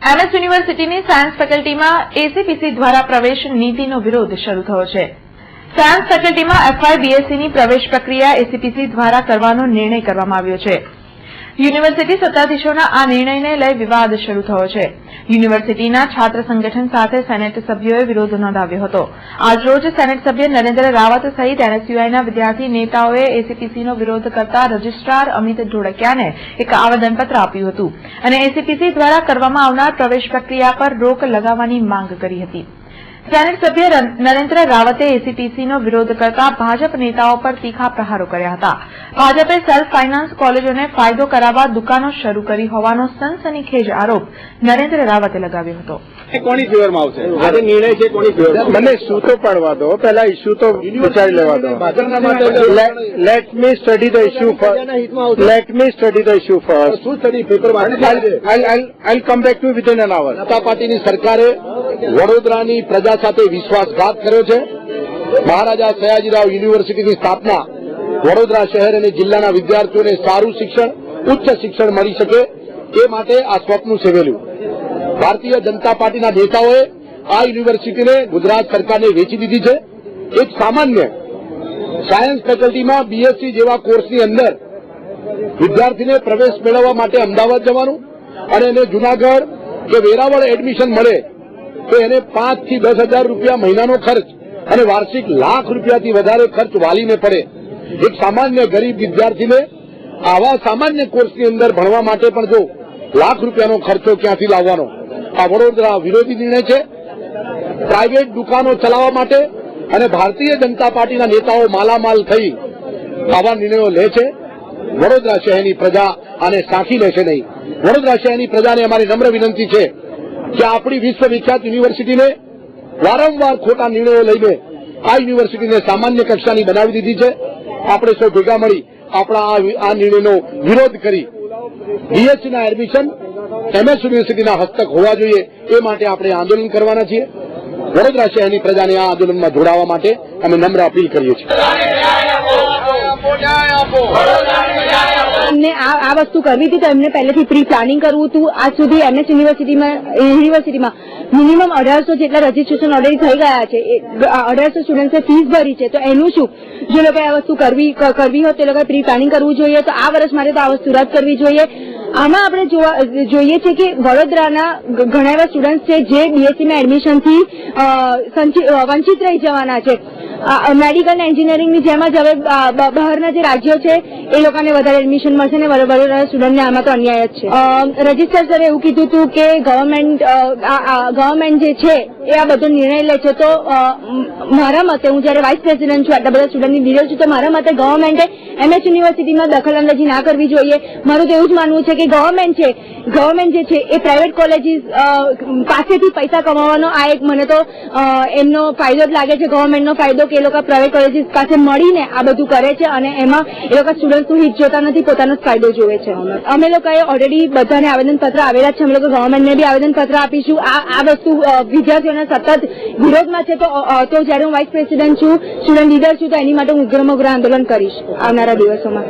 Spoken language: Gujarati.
એમએસ યુનિવર્સિટીની સાયન્સ ફેકલ્ટીમાં એસીપીસી દ્વારા પ્રવેશ નીતિનો વિરોધ શરૂ થયો છે। સાયન્સ ફેકલ્ટીમાં એફવાય બીએસસીની પ્રવેશ પ્રક્રિયા એસીપીસી દ્વારા કરવાનો નિર્ણય કરવામાં આવ્યો છે। યુનિવર્સિટી સત્તાધીશોના આ નિર્ણયને લઈ વિવાદ શરૂ થયો છે। યુનિવર્સિટીના છાત્ર સંગઠન સાથે સેનેટ સભ્યોએ વિરોધ નોંધાવ્યો હતો। આજરોજ સેનેટ સભ્ય નરેન્દ્ર રાવત સહિત એનએસયુઆઈના વિદ્યાર્થી નેતાઓએ એસીપીસીનો વિરોધ કરતા રજિસ્ટ્રાર અમિત ઢોળકિયાને એક આવેદનપત્ર આપ્યું હતું અને એસીપીસી દ્વારા કરવામાં આવનાર પ્રવેશ પ્રક્રિયા પર રોક લગાવવાની માંગ કરી હતી। સેનેટ સભ્ય નરેન્દ્ર રાવતે એસીપીસીનો વિરોધ કરતા ભાજપ નેતાઓ પર તીખા પ્રહારો કર્યા હતા। ભાજપે સેલ્ફ ફાઇનાન્સ કોલેજોને ફાયદો કરાવવા દુકાનો શરૂ કરી હોવાનો સનસનીખેજ આરોપ નરેન્દ્ર રાવતે લગાવ્યો હતો। કોની ફેવરમાં આવશે? આજે નિર્ણય છે કોની ફેવરમાં? મને ઇસ્યુ તો પડવા દો, પહેલા ઇસ્યુ તો વિચારી લેવા દો। Let me study the issue first. Let me study the issue first. શું સ્ટડી? પેપરમાં I'll come back to within an hour. Janata પાર્ટીની સરકારે વડોદરાની પ્રજા સાથે વિશ્વાસઘાત કર્યો છે। મહારાજા સયાજીરાવ યુનિવર્સિટીની સ્થાપના વડોદરા શહેર અને જિલ્લાના વિદ્યાર્થીઓને સારું શિક્ષણ, ઉચ્ચ શિક્ષણ મળી શકે એ માટે આ સ્વપ્ન સેવેલું। ભારતીય જનતા પાર્ટીના નેતાઓએ આ યુનિવર્સિટીને ગુજરાત સરકારને વેચી દીધી છે। એક સામાન્ય સાયન્સ ફેકલ્ટીમાં બીએસસી જેવા કોર્સની અંદર વિદ્યાર્થીને પ્રવેશ મેળવવા માટે અમદાવાદ જવાનું અને એને જૂનાગઢ કે વેરાવળ એડમિશન મળે તો એને 5 થી 10,000 રૂપિયા મહિનાનો ખર્ચ અને વાર્ષિક લાખ રૂપિયાથી વધારે ખર્ચ વાલીને પડે। એક સામાન્ય ગરીબ વિદ્યાર્થીને આવા સામાન્ય કોર્સની અંદર ભણવા માટે પણ જો લાખ રૂપિયાનો ખર્ચો ક્યાંથી લાવવાનો? આ વડોદરા વિરોધી નિર્ણય છે। પ્રાઇવેટ દુકાનો ચલાવવા માટે અને ભારતીય જનતા પાર્ટીના નેતાઓ માલામાલ થઈ આવા નિર્ણયો લે છે। વડોદરા શહેરની પ્રજા આને સાંખી લેશે નહીં। વડોદરા શહેરની પ્રજાને અમારી નમ્ર વિનંતી છે કે આપણી વિશ્વવિખ્યાત યુનિવર્સિટીને વારંવાર ખોટા નિર્ણયો લઈને આ યુનિવર્સિટીને સામાન્ય કક્ષાની બનાવી દીધી છે। આપણે સૌ ભેગા મળી આપણા આ નિર્ણયનો વિરોધ કરી બીએસસીના એડમિશન એમએસ યુનિવર્સિટીના હસ્તક હોવા જોઈએ એ માટે આપણે આંદોલન કરવાના છીએ। વડોદરા શહેરની પ્રજાને આ આંદોલનમાં જોડાવા માટે અમે નમ્ર અપીલ કરીએ છીએ। એમને આ વસ્તુ કરવી હતી તો એમને પહેલેથી પ્રી પ્લાનિંગ કરવું હતું। આજ સુધી એમએસ યુનિવર્સિટીમાં મિનિમમ 1800 જેટલા રજીસ્ટ્રેશન ઓલરેડી થઈ ગયા છે। 1800 સ્ટુડન્ટ્સે ફીસ ભરી છે, તો એનું શું? જે લોકો આ વસ્તુ કરવી હોય તો એ લોકોએ પ્રી પ્લાનિંગ કરવું જોઈએ। તો આ વર્ષ માટે તો આ વસ્તુ રદ કરવી જોઈએ। આમાં આપણે જોઈએ છે કે વડોદરાના ઘણા એવા સ્ટુડન્ટ છે જે બીએસસીમાં એડમિશનથી વંચિત રહી જવાના છે। મેડિકલ એન્જિનિયરિંગની જેમ જ હવે બહારના જે રાજ્યો છે એ લોકોને વધારે એડમિશન મળશે ને વડોદરાના સ્ટુડન્ટને આમાં તો અન્યાય જ છે। રજિસ્ટર સરે એવું કીધું હતું કે ગવર્મેન્ટ જે છે એ આ બધો નિર્ણય લે છે, તો મારા મતે, હું જયારે વાઇસ પ્રેસિડેન્ટ છું, આટલા બધા સ્ટુડન્ટની લીડર છું, તો મારા મતે ગવર્મેન્ટે એમએસ યુનિવર્સિટીમાં દખલઅંદાજી ના કરવી જોઈએ। મારું તો એવું જ માનવું છે કે ગવર્મેન્ટ જે છે એ પ્રાઇવેટ કોલેજીસ પાસેથી પૈસા કમાવાનો આ એક મને તો એમનો ફાયદો જ લાગે છે, ગવર્મેન્ટનો ફાયદો, કે એ લોકો પ્રાઇવેટ કોલેજીસ પાસે મળીને આ બધું કરે છે અને એમાં એ લોકો સ્ટુડન્ટ્સનું હિત જોતા નથી, પોતાનો જ ફાયદો જોવે છે। અમે લોકોએ ઓલરેડી બધાને આવેદનપત્ર આવેલા છે, અમે લોકો ગવર્મેન્ટને બી આવેદનપત્ર આપીશું। આ વસ્તુ વિદ્યાર્થીઓના સતત વિરોધમાં છે, તો જયારે હું વાઇસ પ્રેસિડેન્ટ છું, સ્ટુડન્ટ લીડર છું, તો એની માટે હું ઉગ્રમાં ઉગ્ર આંદોલન કરીશ આવનારા દિવસોમાં।